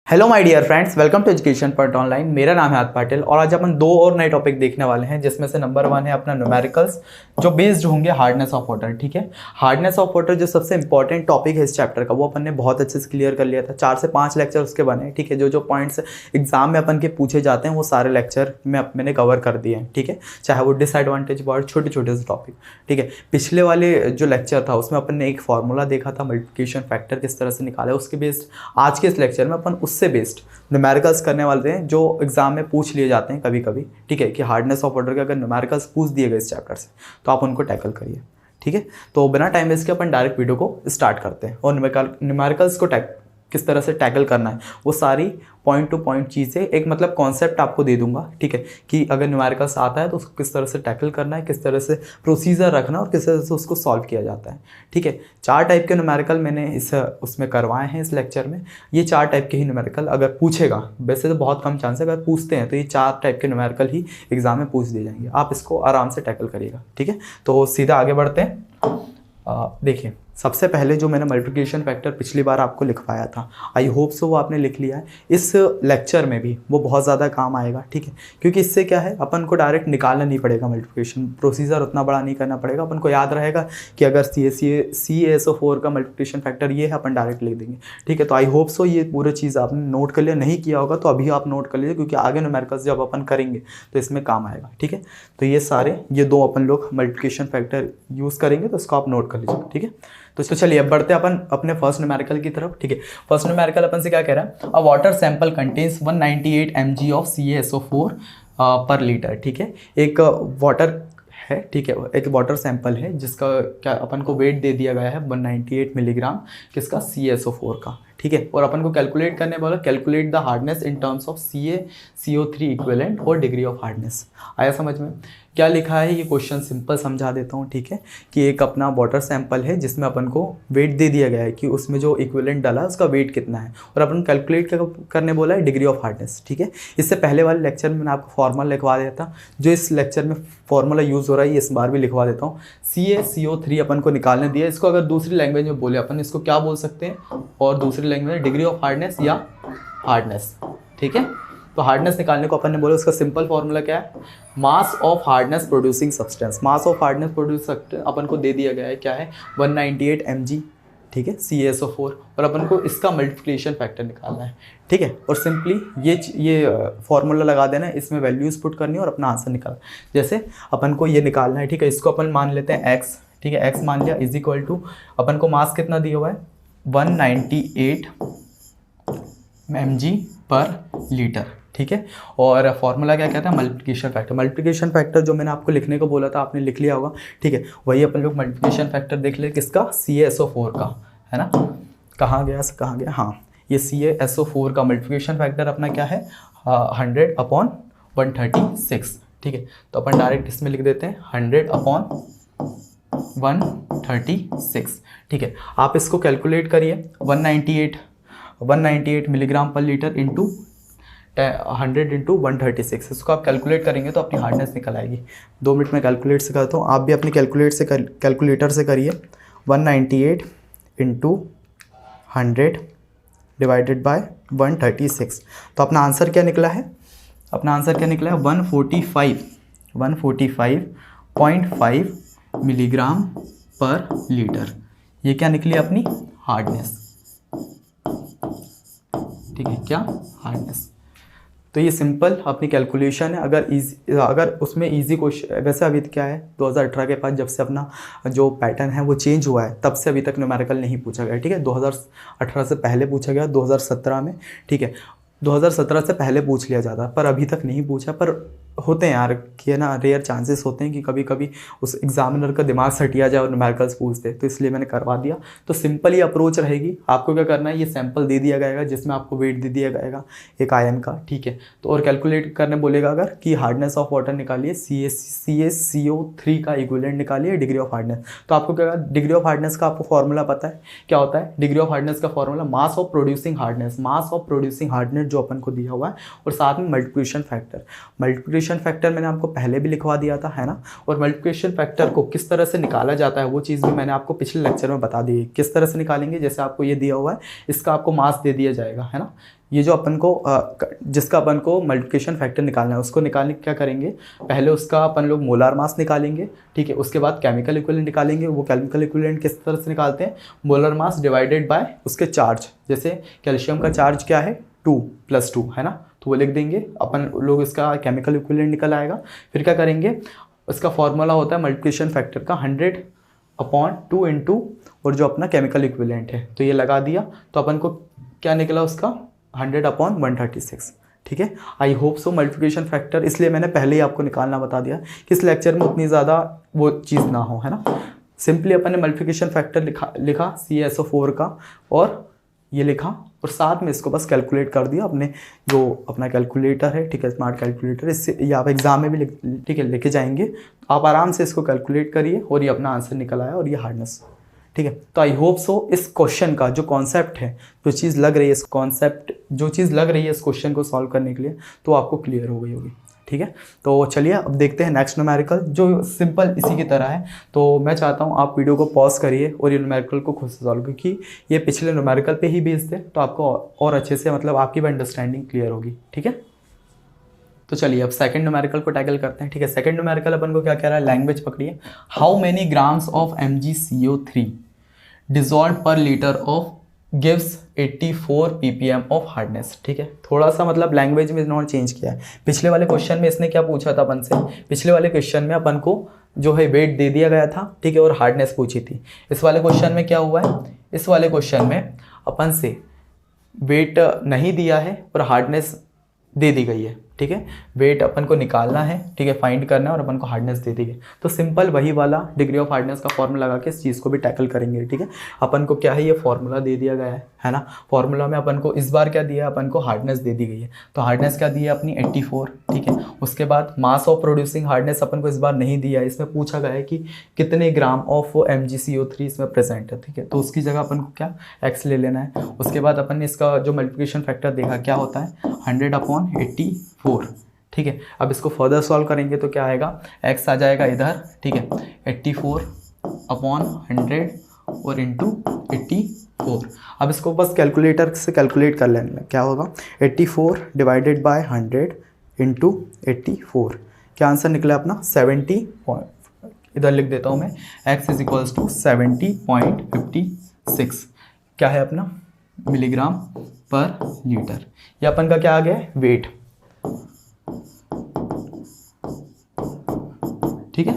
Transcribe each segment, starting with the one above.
Hello my dear friends, welcome to education point online. मेरा नाम है आद पाटिल और आज अपन दो और नए टॉपिक देखने वाले हैं, जिसमें से नंबर 1 है अपना न्यूमेरिकल्स, जो बेस्ड होंगे हार्डनेस ऑफ वाटर। ठीक है, हार्डनेस ऑफ वाटर जो सबसे इंपॉर्टेंट टॉपिक है इस चैप्टर का, वो अपन ने बहुत अच्छे से क्लियर कर लिया था। 4 से 5 लेक्चर उसके बने। ठीक है, जो पॉइंट्स एग्जाम में अपन के पूछे जाते हैं वो सारे लेक्चर में मैंने कवर कर दिए हैं। ठीक है, चाहे वो डिसएडवांटेज वर्ड, छोटे छोटे से टॉपिक। ठीक है, पिछले वाले जो लेक्चर था उसमें अपन ने एक फॉर्मूला देखा था, मल्टीप्लिकेशन फैक्टर किस तरह से निकाला है, उसके बेस्ड आज के इस लेक्चर में अपन उससे बेस्ड न्यूमेरिकल्स करने वाले हैं, जो एग्जाम में पूछ लिए जाते हैं कभी कभी। ठीक है, कि हार्डनेस ऑफ वाटर के अगर न्यूमेरिकल्स पूछ दिए गए इस चैप्टर से तो आप उनको टैकल करिए। ठीक है, तो बिना टाइम वेस्ट के अपन डायरेक्ट वीडियो को स्टार्ट करते हैं और न्यूमेरिकल्स को किस तरह से टैकल करना है वो सारी पॉइंट टू पॉइंट चीज़ें, एक मतलब कॉन्सेप्ट आपको दे दूंगा। ठीक है, कि अगर न्यूमेरिकल्स आता है तो उसको किस तरह से टैकल करना है, किस तरह से प्रोसीजर रखना और किस तरह से उसको सॉल्व किया जाता है। ठीक है, 4 टाइप के न्यूमेरिकल मैंने उसमें करवाए हैं इस लेक्चर में। ये 4 टाइप के ही न्यूमेरिकल अगर पूछेगा, वैसे तो बहुत कम चांस है, अगर पूछते हैं तो ये 4 टाइप के न्यूमेरिकल ही एग्जाम में पूछ दिए जाएंगे। आप इसको आराम से टैकल करिएगा। ठीक है, तो सीधा आगे बढ़ते हैं। देखिए, सबसे पहले जो मैंने मल्टीप्लिकेशन फैक्टर पिछली बार आपको लिखवाया था, आई होप सो वो आपने लिख लिया है। इस लेक्चर में भी वो बहुत ज़्यादा काम आएगा। ठीक है, क्योंकि इससे क्या है, अपन को डायरेक्ट निकालना नहीं पड़ेगा, मल्टीप्लिकेशन प्रोसीजर उतना बड़ा नहीं करना पड़ेगा। अपन को याद रहेगा कि अगर CaSO4 का मल्टीप्लिकेशन फैक्टर ये है, अपन डायरेक्ट लिख देंगे। ठीक है, तो आई होप सो ये पूरी चीज़ आपने नोट कर लिया। नहीं किया होगा तो अभी आप नोट कर लीजिए, क्योंकि आगे न्यूमेरिकल्स जब अपन करेंगे तो इसमें काम आएगा। ठीक है, तो ये 2 अपन लोग मल्टीप्लिकेशन फैक्टर यूज़ करेंगे, तो इसको आप नोट कर लीजिए। ठीक है, तो चलिए अब बढ़ते हैं अपन अपने फर्स्ट न्यूमेरिकल की तरफ। ठीक है, फर्स्ट न्यूमेरिकल अपन से क्या कह रहा है, अ water sample contains 198 mg of CaSO4 पर लीटर। ठीक है, एक वाटर है, ठीक है, एक वाटर सैंपल है जिसका क्या अपन को वेट दे दिया गया है 198 मिलीग्राम किसका, CaSO4 का। ठीक है, और अपन को कैलकुलेट करने वाला, calculate the hardness in terms of CaCO3 equivalent और डिग्री ऑफ हार्डनेस। आया समझ में? क्या लिखा है ये क्वेश्चन सिंपल समझा देता हूँ। ठीक है, कि एक अपना वाटर सैंपल है जिसमें अपन को वेट दे दिया गया है कि उसमें जो इक्विवेलेंट डाला है उसका वेट कितना है, और अपन कैलकुलेट करने बोला है डिग्री ऑफ हार्डनेस। ठीक है, इससे पहले वाले लेक्चर में मैंने आपको फॉर्मूला लिखवा दिया था, जो इस लेक्चर में फॉर्मूला यूज़ हो रहा है ये इस बार भी लिखवा देता हूँ। CaCO3 अपन को निकालने दिया, इसको अगर दूसरी लैंग्वेज में बोले अपन इसको क्या बोल सकते हैं, और दूसरी लैंग्वेज डिग्री ऑफ हार्डनेस या हार्डनेस। ठीक है, तो हार्डनेस निकालने को अपन ने बोला, उसका सिंपल फॉर्मूला क्या है, mass of hardness producing substance. Mass of hardness produce अपन को दे दिया गया है, क्या है, 198 mg। ठीक है, CaSO4, और अपन को इसका मल्टीप्लिकेशन फैक्टर निकालना है। ठीक है, और सिंपली ये फॉर्मूला लगा देना है, इसमें वैल्यूज पुट करनी है और अपना आंसर निकालना। जैसे अपन को ये निकालना है, ठीक है, इसको अपन मान लेते हैं x। ठीक है, x मान लिया इज इक्वल टू, अपन को मास कितना दिया हुआ है 198 mg पर लीटर। ठीक है, और फॉर्मूला क्या कहता है, मल्टीप्लिकेशन फैक्टर। मल्टीप्लिकेशन फैक्टर जो मैंने आपको लिखने को बोला था आपने लिख लिया होगा। ठीक है, वही अपन लोग मल्टीप्लिकेशन फैक्टर देख ले किसका, CaSO4 का, है ना। कहाँ गया, हाँ, ये CaSO4 का मल्टीप्लिकेशन फैक्टर अपना क्या है, 100/136। ठीक है, तो अपन डायरेक्ट इसमें लिख देते हैं 100/136। ठीक है, आप इसको कैलकुलेट करिए, 198 मिलीग्राम पर लीटर इंटू 100 इंटू 136, इसको आप कैलकुलेट करेंगे तो अपनी हार्डनेस निकल आएगी। 2 मिनट में कैलकुलेट से करता हूँ, आप भी अपनी कैलकुलेटर से करिए। 198 इंटू 100 डिवाइडेड बाय 136, तो अपना आंसर क्या निकला है, 145.5 मिलीग्राम पर लीटर। ये क्या निकली अपनी हार्डनेस। ठीक है, क्या हार्डनेस। तो ये सिंपल अपनी कैलकुलेशन है। अगर उसमें इजी क्वेश्चन, वैसे अभी क्या है 2018 के बाद जब से अपना जो पैटर्न है वो चेंज हुआ है, तब से अभी तक न्यूमेरिकल नहीं पूछा गया। ठीक है, 2018 से पहले पूछा गया 2017 में। ठीक है, 2017 से पहले पूछ लिया जाता, पर अभी तक नहीं पूछा। पर होते हैं यार कि है ना, रेयर चांसेस होते हैं कि कभी कभी उस एग्जामिनर का दिमाग सटिया जाए और न्यूमेरिकल्स पूछ दे, तो इसलिए मैंने करवा दिया। तो सिंपल ही अप्रोच रहेगी। आपको क्या करना है, ये सैंपल दे दिया जाएगा जिसमें आपको वेट दे दिया जाएगा एक आयन का। ठीक है, तो और कैलकुलेट करने बोलेगा अगर कि हार्डनेस ऑफ वाटर निकालिए, CaCO3 का इक्विवेलेंट निकालिए, डिग्री ऑफ हार्डनेस। तो आपको क्या, डिग्री ऑफ हार्डनेस का आपको फॉर्मूला पता है क्या होता है। डिग्री ऑफ हार्डनेस का formula mass of producing hardness जो अपन को दिया हुआ है, और साथ में मल्टीप्लिकेशन फैक्टर। मल्टीप्लिकेशन फैक्टर मैंने आपको पहले भी लिखवा दिया था, है ना। और मल्टीप्लिकेशन फैक्टर को किस तरह से निकाला जाता है वो चीज़ भी मैंने आपको पिछले लेक्चर में बता दी है। किस तरह से निकालेंगे, जैसे आपको ये दिया हुआ है, इसका आपको मास दे दिया जाएगा, है ना। ये जो अपन को जिसका अपन को मल्टीप्लिकेशन फैक्टर निकालना है, उसको निकालने क्या करेंगे, पहले उसका अपन लोग मोलार मास निकालेंगे, ठीक है। उसके बाद केमिकल इक्विवेलेंट निकालेंगे। वो केमिकल इक्विवेलेंट किस तरह से निकालते हैं, मोलर मास डिवाइडेड बाय उसके चार्ज। जैसे कैल्शियम का चार्ज क्या है 2+2, है ना, तो वो लिख देंगे अपन लोग, इसका केमिकल इक्विवेलेंट निकल आएगा। फिर क्या करेंगे, उसका फॉर्मूला होता है मल्टीप्लिकेशन फैक्टर का 100/2 इंटू और जो अपना केमिकल इक्विवेलेंट है, तो ये लगा दिया, तो अपन को क्या निकला उसका 100/136, ठीक है। I hope so multiplication factor इसलिए मैंने पहले ही आपको निकालना बता दिया कि इस लेक्चर में उतनी ज़्यादा वो चीज़ ना हो, है ना। सिंपली अपन ने मल्टीप्लिकेशन फैक्टर लिखा CaSO4 का, और ये लिखा, और साथ में इसको बस कैलकुलेट कर दिया अपने जो अपना कैलकुलेटर है, ठीक है, स्मार्ट कैलकुलेटर। इससे ये आप एग्जाम में भी ठीक है लेके जाएंगे, आप आराम से इसको कैलकुलेट करिए और ये अपना आंसर निकल आया, और ये हार्डनेस, ठीक है। तो आई होप सो इस क्वेश्चन का जो कॉन्सेप्ट है, जो चीज़ लग रही है, इस कॉन्सेप्ट जो चीज़ लग रही है इस क्वेश्चन को सॉल्व करने के लिए, तो आपको क्लियर हो गई होगी, ठीक है। तो चलिए अब देखते हैं नेक्स्ट न्यूमेरिकल, जो सिंपल इसी की तरह है। तो मैं चाहता हूँ आप वीडियो को पॉज करिए और ये न्यूमेरिकल को खुद से सॉल्व, क्योंकि ये पिछले न्यूमेरिकल पे ही बेस्ड है, तो आपको और अच्छे से मतलब आपकी भी अंडरस्टैंडिंग क्लियर होगी, ठीक है। तो चलिए अब सेकंड न्यूमेरिकल को टैकल करते हैं, ठीक है। सेकंड न्यूमेरिकल अपन को क्या कह रहा है, लैंग्वेज पकड़िए। How many grams of MgCO3 dissolve per litre of gives 84 ppm of hardness, ठीक है। थोड़ा सा मतलब लैंग्वेज में इन्होंने चेंज किया है। पिछले वाले क्वेश्चन में इसने क्या पूछा था अपन से, पिछले वाले क्वेश्चन में अपन को जो है वेट दे दिया गया था, ठीक है, और हार्डनेस पूछी थी। इस वाले क्वेश्चन में क्या हुआ है, इस वाले क्वेश्चन में अपन से वेट नहीं दिया है और हार्डनेस दे दी गई है, ठीक है। वेट अपन को निकालना है, ठीक है, फाइंड करना है, और अपन को हार्डनेस दे दी गई। तो सिंपल वही वाला डिग्री ऑफ हार्डनेस का फॉर्मूला लगा के इस चीज़ को भी टैकल करेंगे, ठीक है। अपन को क्या है, ये फॉर्मूला दे दिया गया है ना। फॉर्मूला में अपन को इस बार क्या दिया है, अपन को हार्डनेस दे दी गई है। तो हार्डनेस क्या दी है अपनी 84, ठीक है। उसके बाद मास ऑफ प्रोड्यूसिंग हार्डनेस अपन को इस बार नहीं दिया है, इसमें पूछा गया है कि कितने ग्राम ऑफ MgCO3 इसमें प्रेजेंट है, ठीक है। तो उसकी जगह अपन को क्या x ले लेना है। उसके बाद अपन ने इसका जो मल्टीप्लिकेशन फैक्टर देखा क्या होता है 100/84, ठीक है। अब इसको फर्दर सॉल्व करेंगे तो क्या आएगा, x आ जाएगा इधर, ठीक है, 84/100 और इंटू 84। अब इसको बस कैलकुलेटर से कैलकुलेट कर लेना, क्या होगा 84 डिवाइडेड बाय 100 इंटू 84। क्या आंसर निकला अपना 70 इधर लिख देता हूँ मैं, x इज इक्वल्स टू 70.56 क्या है अपना मिलीग्राम पर लीटर। ये अपन का क्या आ गया है, वेट, ठीक है।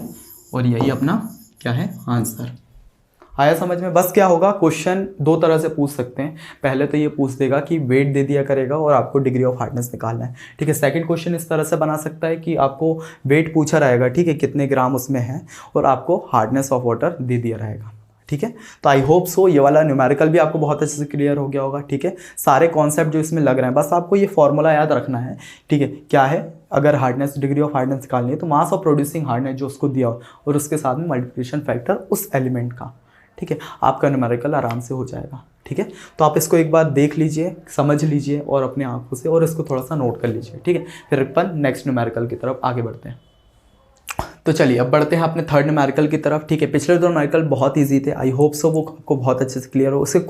और यही अपना क्या है आंसर। आया समझ में। बस क्या होगा, क्वेश्चन दो तरह से पूछ सकते हैं। पहले तो ये पूछ देगा कि वेट दे दिया करेगा और आपको डिग्री ऑफ हार्डनेस निकालना है, ठीक है। सेकंड क्वेश्चन इस तरह से बना सकता है कि आपको वेट पूछा रहेगा, ठीक है, कितने ग्राम उसमें है, और आपको हार्डनेस ऑफ वाटर दे दिया रहेगा, ठीक है। तो आई होप सो ये वाला न्यूमेरिकल भी आपको बहुत अच्छे से क्लियर हो गया होगा, ठीक है। सारे कॉन्सेप्ट जो इसमें लग रहे हैं, बस आपको ये फॉर्मूला याद रखना है, ठीक है। क्या है, अगर हार्डनेस डिग्री ऑफ हार्डनेस निकालनी है तो मास ऑफ प्रोड्यूसिंग हार्डनेस जो उसको दिया हो, और उसके साथ में मल्टीप्लिकेशन फैक्टर उस एलिमेंट का, ठीक है। आपका न्यूमेरिकल आराम से हो जाएगा, ठीक है। तो आप इसको एक बार देख लीजिए, समझ लीजिए और अपने आंखों से, और इसको थोड़ा सा नोट कर लीजिए, ठीक है। फिर अपन नेक्स्ट न्यूमेरिकल की तरफ आगे बढ़ते हैं। तो चलिए अब बढ़ते हैं अपने थर्ड न्यूमेरिकल की तरफ, ठीक है। पिछले दो न्यूमेरिकल बहुत इजी थे, आई होप सो वो आपको बहुत अच्छे से क्लियर हो। उसको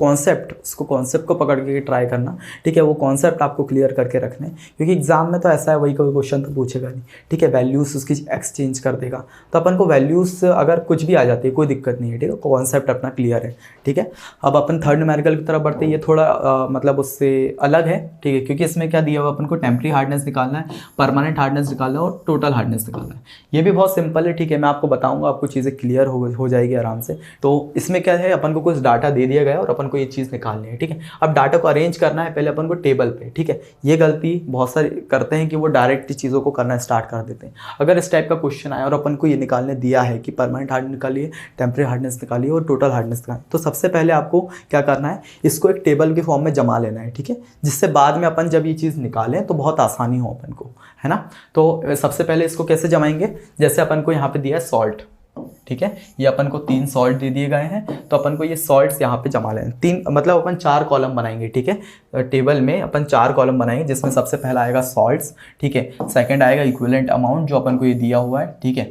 कॉन्सेप्ट को पकड़ के ट्राई करना, ठीक है। वो कॉन्सेप्ट आपको क्लियर करके रखने, क्योंकि एग्जाम में तो ऐसा है वही कोई क्वेश्चन तो पूछेगा नहीं, ठीक है। वैल्यूज़ उसकी एक्सचेंज कर देगा, तो अपन को वैल्यूज़ अगर कुछ भी आ जाती है कोई दिक्कत नहीं है, ठीक है। कॉन्सेप्ट अपना क्लियर है, ठीक है। अब अपन थर्ड न्यूमेरिकल की तरफ बढ़ते हैं। ये थोड़ा मतलब उससे अलग है, ठीक है, क्योंकि इसमें क्या दिया हुआ अपन को टेम्परेरी हार्डनेस निकालना है, परमानेंट हार्डनेस निकालना है और टोटल हार्डनेस निकालना है। ये भी बहुत सिंपल है, ठीक है। मैं आपको बताऊंगा, आपको चीज़ें क्लियर हो जाएगी आराम से। तो इसमें क्या है, अपन को कुछ डाटा दे दिया गया है और अपन को ये चीज़ निकालनी है, ठीक है। अब डाटा को अरेंज करना है पहले अपन को टेबल पे, ठीक है। ये गलती बहुत सारे करते हैं कि वो डायरेक्ट चीज़ों को करना स्टार्ट कर देते हैं। अगर इस टाइप का क्वेश्चन आया और अपन को ये निकालने दिया है कि परमानेंट हार्डनेस निकालिए, टेम्परेरी हार्डनेस निकालिए और टोटल हार्डनेस निकालिए, तो सबसे पहले आपको क्या करना है, इसको एक टेबल के फॉर्म में जमा लेना है, ठीक है, जिससे बाद में अपन जब ये चीज़ निकालें तो बहुत आसानी हो अपन को, है ना। तो सबसे पहले इसको कैसे जमाएंगे, जैसे अपन को यहाँ पे दिया है सॉल्ट, ठीक है। ये अपन को 3 सॉल्ट दे दिए गए हैं, तो अपन को ये सॉल्ट्स यहाँ पे जमा लें। 3 मतलब अपन 4 कॉलम बनाएंगे, ठीक है। टेबल में अपन 4 कॉलम बनाएंगे, जिसमें सबसे पहला आएगा सॉल्ट्स, ठीक है। सेकंड आएगा इक्विवेलेंट अमाउंट, जो अपन को ये दिया हुआ है, ठीक है।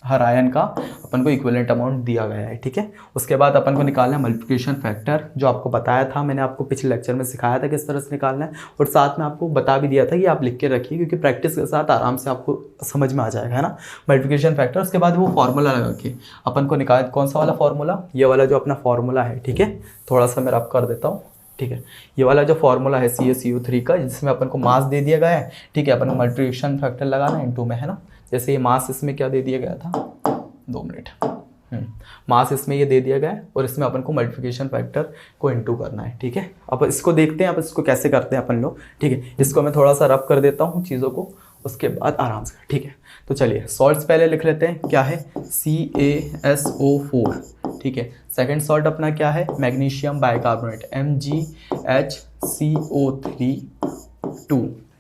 हर आयन का अपन को इक्विवेलेंट अमाउंट दिया गया है, ठीक है। उसके बाद अपन को निकालना है मल्टीप्लिकेशन फैक्टर, जो आपको बताया था, मैंने आपको पिछले लेक्चर में सिखाया था किस तरह से निकालना है, और साथ में आपको बता भी दिया था कि आप लिख के रखिए, क्योंकि प्रैक्टिस के साथ आराम से आपको समझ में आ जाएगा, है ना। मल्टीप्लिकेशन फैक्टर, उसके बाद वो फार्मूला लगा के अपन को निकाल, कौन सा वाला फार्मूला, ये वाला जो अपना फार्मूला है, ठीक है। थोड़ा सा मैं रब कर देता हूँ, ठीक है। ये वाला जो फार्मूला है CaCO3 का, जिसमें अपन को मास दे दिया गया है, ठीक है। अपन को मल्टीप्लिकेशन फैक्टर लगाना है इनटू में, है ना। जैसे ये मास इसमें क्या दे दिया गया था, 2 मिनट, मास इसमें ये दे दिया गया है, और इसमें अपन को मल्टीप्लिकेशन फैक्टर को इनटू करना है, ठीक है। अब इसको देखते हैं, अब इसको कैसे करते हैं अपन लोग, ठीक है। इसको मैं थोड़ा सा रब कर देता हूँ चीज़ों को, उसके बाद आराम से, ठीक है। तो चलिए सॉल्ट्स पहले लिख लेते हैं, क्या है CaSO4, ठीक है। सेकंड सॉल्ट अपना क्या है, मैग्नीशियम बाइकार्बोनेट MgHCO3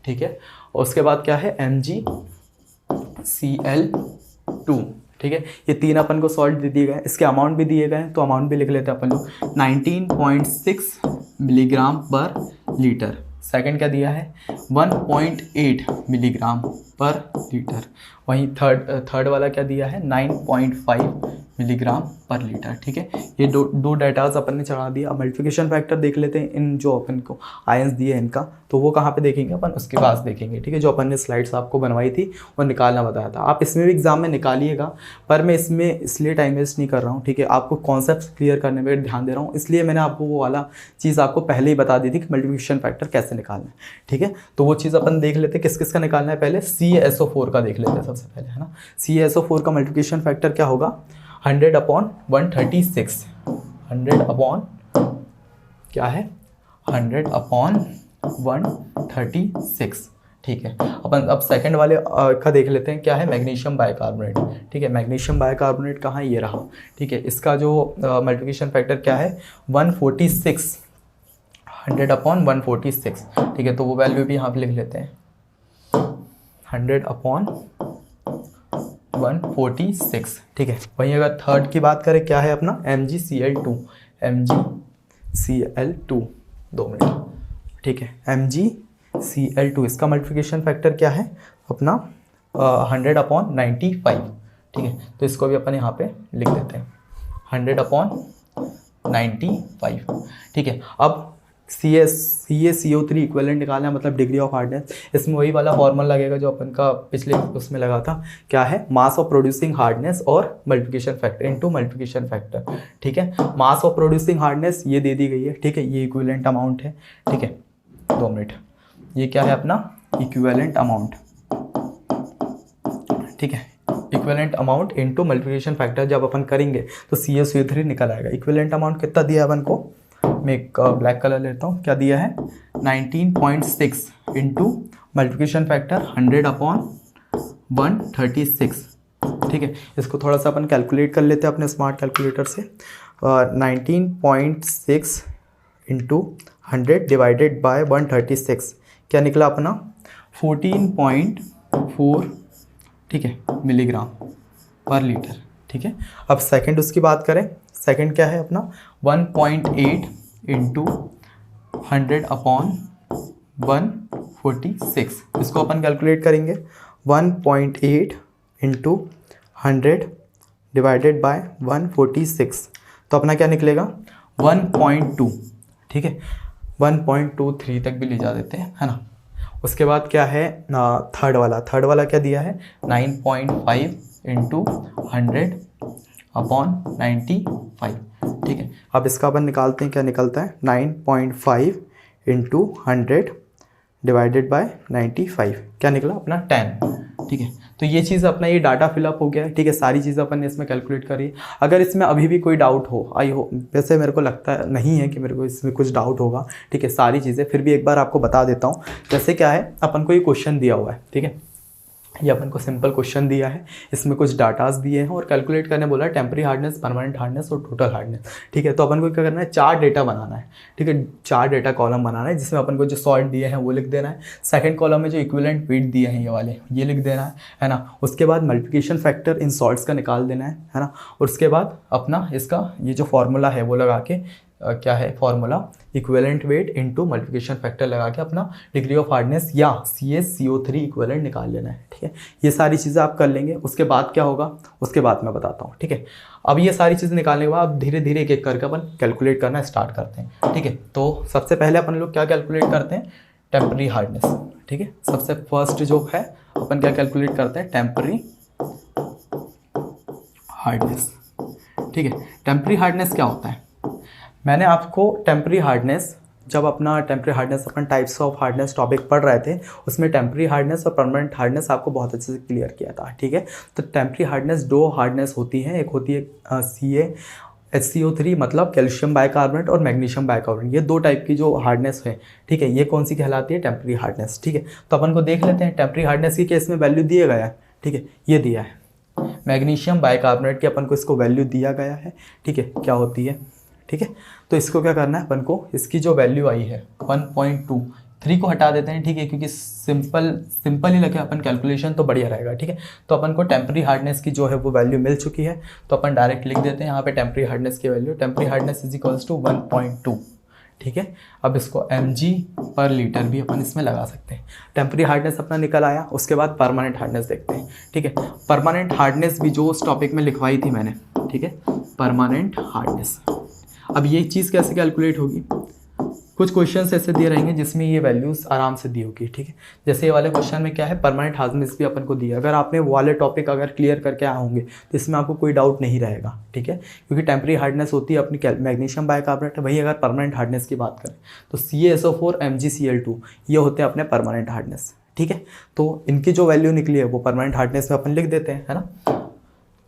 ठीक है। और उसके बाद क्या है MgCl2, ठीक है। ये 3 अपन को सॉल्ट दे दिए गए हैं, इसके अमाउंट भी दिए गए हैं, तो अमाउंट भी लिख लेते हैं अपन लोग, 19.6 मिलीग्राम पर लीटर। सेकंड क्या दिया है, 1.8 मिलीग्राम पर लीटर। वहीं थर्ड वाला क्या दिया है, 9.5 मिलीग्राम पर लीटर, ठीक है। ये दो डाटाज अपन ने चढ़ा दिया। अब मल्टीप्लिकेशन फैक्टर देख लेते हैं, इन जो अपन को आयंस दिए हैं इनका, तो वो कहाँ पे देखेंगे अपन, उसके पास देखेंगे, ठीक है। जो अपन ने स्लाइड्स आपको बनवाई थी और निकालना बताया था, आप इसमें भी एग्जाम में निकालिएगा, पर मैं इसमें इसलिए टाइम वेस्ट नहीं कर रहा हूँ, ठीक है। आपको कॉन्सेप्ट क्लियर करने पर ध्यान दे रहा हूँ, इसलिए मैंने आपको वो वाला चीज़ आपको पहले ही बता दी थी कि मल्टीप्लिकेशन फैक्टर कैसे निकालना है, ठीक है। तो वो चीज़ अपन देख लेते हैं, किस किस का निकालना है। पहले CaSO4 का देख लेते हैं सबसे पहले, है ना। CaSO4 का मल्टीप्लिकेशन फैक्टर क्या होगा, 100/136, 100 क्या है, 100/136, ठीक है। अपन अब सेकंड वाले का देख लेते हैं, क्या है, मैग्नीशियम बाइकार्बोनेट, ठीक है। मैग्नीशियम बाइकार्बोनेट कहाँ, ये रहा, ठीक है। इसका जो मल्टीप्लिकेशन फैक्टर क्या है, 146, 100/146, ठीक है। तो वो वैल्यू भी यहाँ पे लिख लेते हैं, 100/146, ठीक है। वहीं अगर थर्ड की बात करें, क्या है अपना, MgCl2, 2 मिनट, ठीक है। MgCl2, इसका मल्टीप्लिकेशन फैक्टर क्या है अपना, 100/95, ठीक है। तो इसको भी अपन यहाँ पे लिख देते हैं, 100/95, ठीक है। अब CaCO3 इक्विवेलेंट निकालना है, मतलब डिग्री ऑफ हार्डनेस। इसमें वही वाला फॉर्मूला लगेगा जो अपन का पिछले उसमें लगा था, क्या है, मास ऑफ प्रोड्यूसिंग हार्डनेस और multiplication factor into multiplication factor, ठीक है। मास ऑफ प्रोड्यूसिंग हार्डनेस ये दे दी गई है, ठीक है। ये इक्विवेलेंट अमाउंट है, ठीक है। 2 मिनट, ये क्या है अपना, इक्विवेलेंट अमाउंट, ठीक है। Equivalent amount into multiplication factor जब अपन करेंगे तो CaCO3 निकल आएगा। इक्विवेलेंट अमाउंट कितना दिया है अपन को, मैं एक ब्लैक कलर लेता हूँ, क्या दिया है, 19.6 इंटू मल्टीप्लिकेशन फैक्टर 100/136, ठीक है। इसको थोड़ा सा अपन कैलकुलेट कर लेते हैं अपने स्मार्ट कैलकुलेटर से। 19.6 इंटू 100/136 क्या निकला अपना, 14.4, ठीक है, मिलीग्राम पर लीटर, ठीक है। अब सेकंड उसकी बात करें, सेकंड क्या है अपना, 1.8 इंटू 100/146, इसको अपन कैलकुलेट करेंगे, 1.8 इंटू 100/146, तो अपना क्या निकलेगा, 1.2, ठीक है। 1.23 तक भी ले जा देते हैं, है ना। उसके बाद क्या है थर्ड वाला क्या दिया है, 9.5 इंटू 100/95, ठीक है। अब इसका अपन निकालते हैं, क्या निकलता है, 9.5 इंटू 100/95, क्या निकला अपना 10, ठीक है। तो ये चीज़ अपना ये डाटा फिलअप हो गया है, ठीक है। सारी चीज़ अपन ने इसमें कैलकुलेट करी। अगर इसमें अभी भी कोई डाउट हो, वैसे मेरे को लगता है नहीं है कि मेरे को इसमें कुछ डाउट होगा, ठीक है। सारी चीज़ें फिर भी एक बार आपको बता देता हूँ। जैसे क्या है, अपन को ये क्वेश्चन दिया हुआ है, ठीक है। ये अपन को सिंपल क्वेश्चन दिया है, इसमें कुछ डाटास दिए हैं और कैलकुलेट करने बोला है टेम्पररी हार्डनेस, परमानेंट हार्डनेस और टोटल हार्डनेस। ठीक है, तो अपन को क्या करना है, 4 डेटा बनाना है। ठीक है, 4 डेटा कॉलम बनाना है जिसमें अपन को जो सॉल्ट दिए हैं वो लिख देना है। सेकंड कॉलम में जो इक्विवेलेंट वेट दिए हैं ये वाले, ये लिख देना है ना। उसके बाद मल्टीप्लिकेशन फैक्टर इन सॉल्ट्स का निकाल देना है ना। और उसके बाद अपना इसका ये जो फॉर्मूला है वो लगा के क्या है formula, equivalent weight into multiplication factor लगा के अपना डिग्री ऑफ हार्डनेस या CaCO3 इक्विवेलेंट निकाल लेना है। ठीक है, ये सारी चीज़ें आप कर लेंगे। उसके बाद क्या होगा, उसके बाद मैं बताता हूँ। ठीक है, अब ये सारी चीज़ें निकालने के बाद धीरे धीरे एक एक करके अपन कैलकुलेट करना स्टार्ट करते हैं। ठीक है, तो सबसे पहले अपन लोग क्या कैलकुलेट करते हैं, टेम्पररी हार्डनेस। ठीक है, सबसे फर्स्ट जो है अपन क्या कैलकुलेट करते हैं, टेम्पररी हार्डनेस। ठीक है, टेम्पररी हार्डनेस क्या होता है, मैंने आपको टेम्पररी हार्डनेस, जब अपना temporary hardness upon types of hardness topic पढ़ रहे थे उसमें टेम्पररी हार्डनेस और परमानेंट हार्डनेस आपको बहुत अच्छे से क्लियर किया था। ठीक है, तो टेम्पररी हार्डनेस 2 हार्डनेस होती हैं, एक होती है CaHCO3 मतलब कैल्शियम बाइकार्बोनेट और मैग्नीशियम बाइकार्बोनेट, ये 2 टाइप की जो हार्डनेस है। ठीक है, ये कौन सी कहलाती है, टेम्पररी हार्डनेस। ठीक है, तो अपन को देख लेते हैं टेम्पररी हार्डनेस की केस में वैल्यू दिया गया है। ठीक है, ये दिया है मैग्नीशियम बाइकार्बोनेट की, अपन को इसको वैल्यू दिया गया है। ठीक है, क्या होती है। ठीक है, तो इसको क्या करना है अपन को, इसकी जो वैल्यू आई है 1.2, 3 को हटा देते हैं। ठीक है, क्योंकि सिंपल ही लगे अपन कैलकुलेशन तो बढ़िया रहेगा। ठीक है, तो अपन को टेम्पररी हार्डनेस की जो है वो वैल्यू मिल चुकी है, तो अपन डायरेक्ट लिख देते हैं यहाँ पे टेम्पररी हार्डनेस की value, temporary hardness is equals to 1.2। ठीक है, अब इसको mg/लीटर भी अपन इसमें लगा सकते हैं। टेम्पररी हार्डनेस अपना निकल आया। उसके बाद परमानेंट हार्डनेस देखते हैं। ठीक है, परमानेंट हार्डनेस भी जो उस टॉपिक में लिखवाई थी मैंने। ठीक है, परमानेंट हार्डनेस, अब ये चीज़ कैसे कैलकुलेट होगी, कुछ क्वेश्चंस ऐसे दिए रहेंगे जिसमें ये वैल्यूज़ आराम से दी होगी। ठीक है, जैसे ये वाले क्वेश्चन में क्या है, परमानेंट हार्डनेस भी अपन को दिया। अगर आपने वो वाले टॉपिक अगर क्लियर करके आए होंगे तो इसमें आपको कोई डाउट नहीं रहेगा। ठीक है, क्योंकि टेम्पररी हार्डनेस होती है अपनी मैग्नीशियम बाइकार्बोनेट। वही अगर परमानेंट हार्डनेस की बात करें तो CaSO4 MgCl2 ये होते हैं अपने परमानेंट हार्डनेस। ठीक है, तो इनकी जो वैल्यू निकली है वो परमानेंट हार्डनेस में अपन लिख देते हैं, है ना।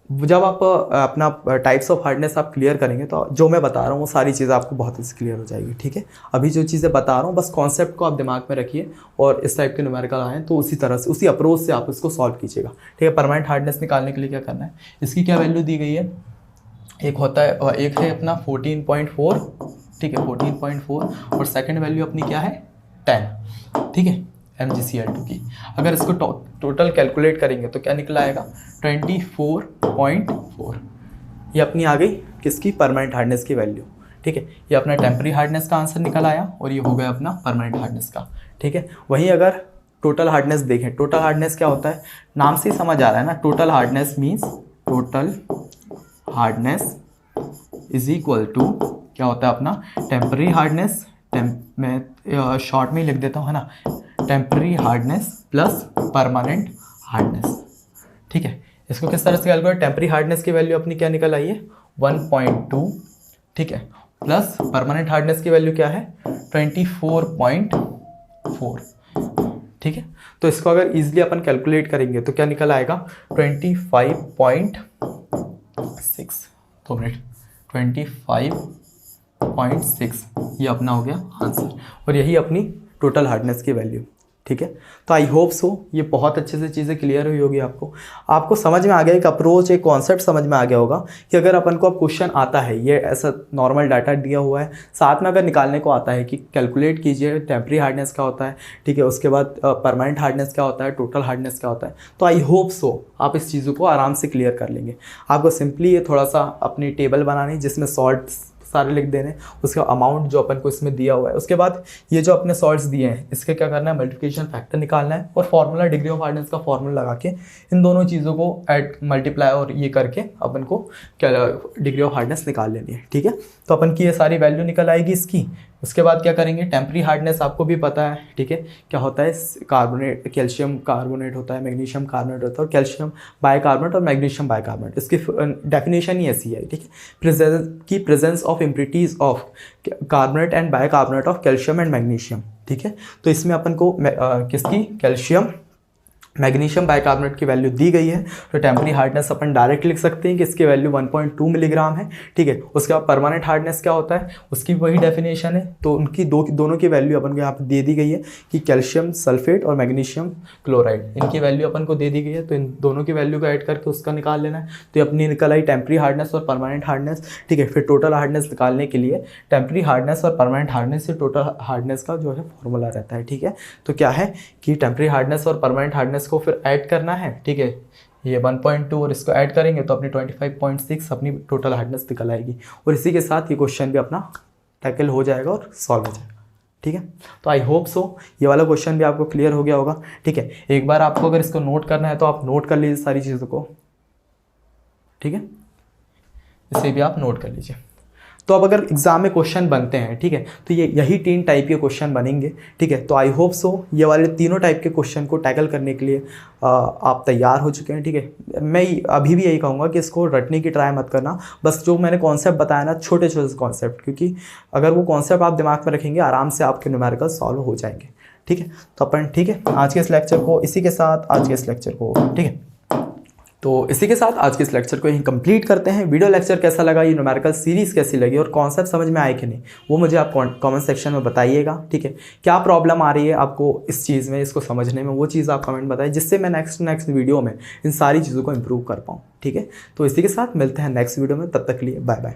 जब आप अपना टाइप्स ऑफ हार्डनेस आप क्लियर करेंगे तो जो मैं बता रहा हूँ वो सारी चीज़ें आपको बहुत अच्छे क्लियर हो जाएगी। ठीक है, अभी जो चीज़ें बता रहा हूँ बस कॉन्सेप्ट को आप दिमाग में रखिए और इस टाइप के न्यूमेरिकल आएँ तो उसी तरह से, उसी अप्रोच से आप इसको सॉल्व कीजिएगा। ठीक है, परमानेंट हार्डनेस निकालने के लिए क्या करना है, इसकी क्या वैल्यू दी गई है, एक होता है, एक है अपना 14.4। ठीक है, 14.4 और सेकेंड वैल्यू अपनी क्या है 10। ठीक है, MgCl2 की। अगर इसको टोटल कैलकुलेट करेंगे तो क्या निकला आएगा 24.4। ये अपनी आ गई किसकी, परमानेंट हार्डनेस की वैल्यू। ठीक है, ये अपना टेम्पररी हार्डनेस का आंसर निकल आया और ये हो गया अपना परमानेंट हार्डनेस का। ठीक है, वहीं अगर टोटल हार्डनेस देखें, टोटल हार्डनेस क्या होता है, नाम से ही समझ आ रहा है ना, total hardness means total hardness is equal to क्या होता है अपना टेम्पररी हार्डनेस, मैं शॉर्ट में ही लिख देता हूँ, है ना, temporary hardness plus permanent hardness. ठीक है, इसको किस तरह से कैलकुलेट, टेम्पररी हार्डनेस की वैल्यू अपनी क्या निकल आई है 1.2। ठीक है, प्लस परमानेंट हार्डनेस की वैल्यू क्या है 24.4। ठीक है, तो इसको अगर इजीली अपन कैलकुलेट करेंगे तो क्या निकल आएगा 25.6। 2 मिनट, 25.6 ये अपना हो गया आंसर और यही अपनी टोटल हार्डनेस की वैल्यू। ठीक है, तो आई होप सो ये बहुत अच्छे से चीज़ें क्लियर हुई होगी आपको समझ में आ गया, एक अप्रोच, एक कॉन्सेप्ट समझ में आ गया होगा कि अगर अपन को अब क्वेश्चन आता है, ये ऐसा नॉर्मल डाटा दिया हुआ है, साथ में अगर निकालने को आता है कि कैलकुलेट कीजिए टेम्पररी हार्डनेस क्या होता है। ठीक है, उसके बाद परमानेंट हार्डनेस क्या होता है, टोटल हार्डनेस क्या होता है, तो आई होप सो आप इस चीज़ों को आराम से क्लियर कर लेंगे। आपको सिंपली ये थोड़ा सा अपनी टेबल बनानी जिसमें सॉल्ट सारे लिख देने, उसका अमाउंट जो अपन को इसमें दिया हुआ है, उसके बाद ये जो अपने सॉल्ट्स दिए हैं इसके क्या करना है, मल्टीप्लिकेशन फैक्टर निकालना है और फॉर्मूला डिग्री ऑफ हार्डनेस का फॉर्मूला लगा के इन दोनों चीज़ों को ऐड मल्टीप्लाई और ये करके अपन को क्या डिग्री ऑफ हार्डनेस निकाल लेनी है। ठीक है, तो अपन की ये सारी वैल्यू निकल आएगी इसकी। उसके बाद क्या करेंगे, टेम्पररी हार्डनेस आपको भी पता है। ठीक है, क्या होता है, कार्बोनेट, कैल्शियम कार्बोनेट होता है, मैग्नीशियम कार्बोनेट होता है और कैल्शियम बाइकार्बोनेट और मैग्नीशियम बाइकार्बोनेट, इसकी डेफिनेशन ही ऐसी है। ठीक है, presence of impurities of carbonate and bicarbonate of calcium and magnesium. ठीक है, तो इसमें अपन को किसकी, कैल्शियम मैग्नीशियम बाइकार्बोनेट की वैल्यू दी गई है, तो टेम्परेरी हार्डनेस अपन डायरेक्ट लिख सकते हैं कि इसकी वैल्यू 1.2 मिलीग्राम है, ठीक है। उसके बाद परमानेंट हार्डनेस क्या होता है, उसकी वही डेफिनेशन है, तो उनकी दोनों की वैल्यू अपन को यहाँ पर दे दी गई है कि कैल्शियम सल्फेट और मैग्नीशियम क्लोराइड, इनकी वैल्यू अपन को दे दी गई है, तो इन दोनों की वैल्यू को ऐड करके उसका निकाल लेना है। तो ये अपनी निकल आई टेम्परेरी हार्डनेस और परमानेंट हार्डनेस, ठीक है। फिर टोटल हार्डनेस निकालने के लिए टेम्परेरी हार्डनेस और परमानेंट हार्डनेस से टोटल हार्डनेस का जो है फॉर्मूला रहता है, ठीक है। तो क्या है कि टेम्परेरी हार्डनेस और परमानेंट हार्डनेस को फिर ऐड करना है, ठीक है। ये 1.2 और इसको ऐड करेंगे तो अपनी 25.6 अपनी टोटल हार्डनेस निकल आएगी, और इसी के साथ ये क्वेश्चन भी अपना टैकल हो जाएगा और सॉल्व हो जाएगा, ठीक है। तो आई होप सो ये वाला क्वेश्चन भी आपको क्लियर हो गया होगा, ठीक है। एक बार आपको अगर इसको नोट करना है तो आप नोट कर लीजिए सारी चीज़ों को, ठीक है, इसे भी आप नोट कर लीजिए। तो अब अगर एग्जाम में क्वेश्चन बनते हैं, ठीक है, तो ये यही 3 टाइप के क्वेश्चन बनेंगे, ठीक है। तो आई होप सो ये वाले तीनों टाइप के क्वेश्चन को टैकल करने के लिए आप तैयार हो चुके हैं, ठीक है। मैं अभी भी यही कहूँगा कि इसको रटने की ट्राई मत करना, बस जो मैंने कॉन्सेप्ट बताया ना, छोटे छोटे कॉन्सेप्ट, क्योंकि अगर वो कॉन्सेप्ट आप दिमाग में रखेंगे आराम से आपके न्यूमेरिकल सॉल्व हो जाएंगे, ठीक है। तो अपन, ठीक है, आज के इस लेक्चर को इसी के साथ, आज के इस लेक्चर को, ठीक है, तो इसी के साथ आज के इस लेक्चर को यहीं कंप्लीट करते हैं। वीडियो लेक्चर कैसा लगा, ये न्यूमेरिकल सीरीज़ कैसी लगी और कॉन्सेप्ट समझ में आए कि नहीं, वो मुझे आप कमेंट सेक्शन में बताइएगा, ठीक है। क्या प्रॉब्लम आ रही है आपको इस चीज़ में, इसको समझने में, वो चीज़ आप कमेंट बताइए, जिससे मैं नेक्स्ट वीडियो में इन सारी चीज़ों को इम्प्रूव कर पाऊँ, ठीक है। तो इसी के साथ मिलते हैं नेक्स्ट वीडियो में, तब तक के लिए बाय बाय।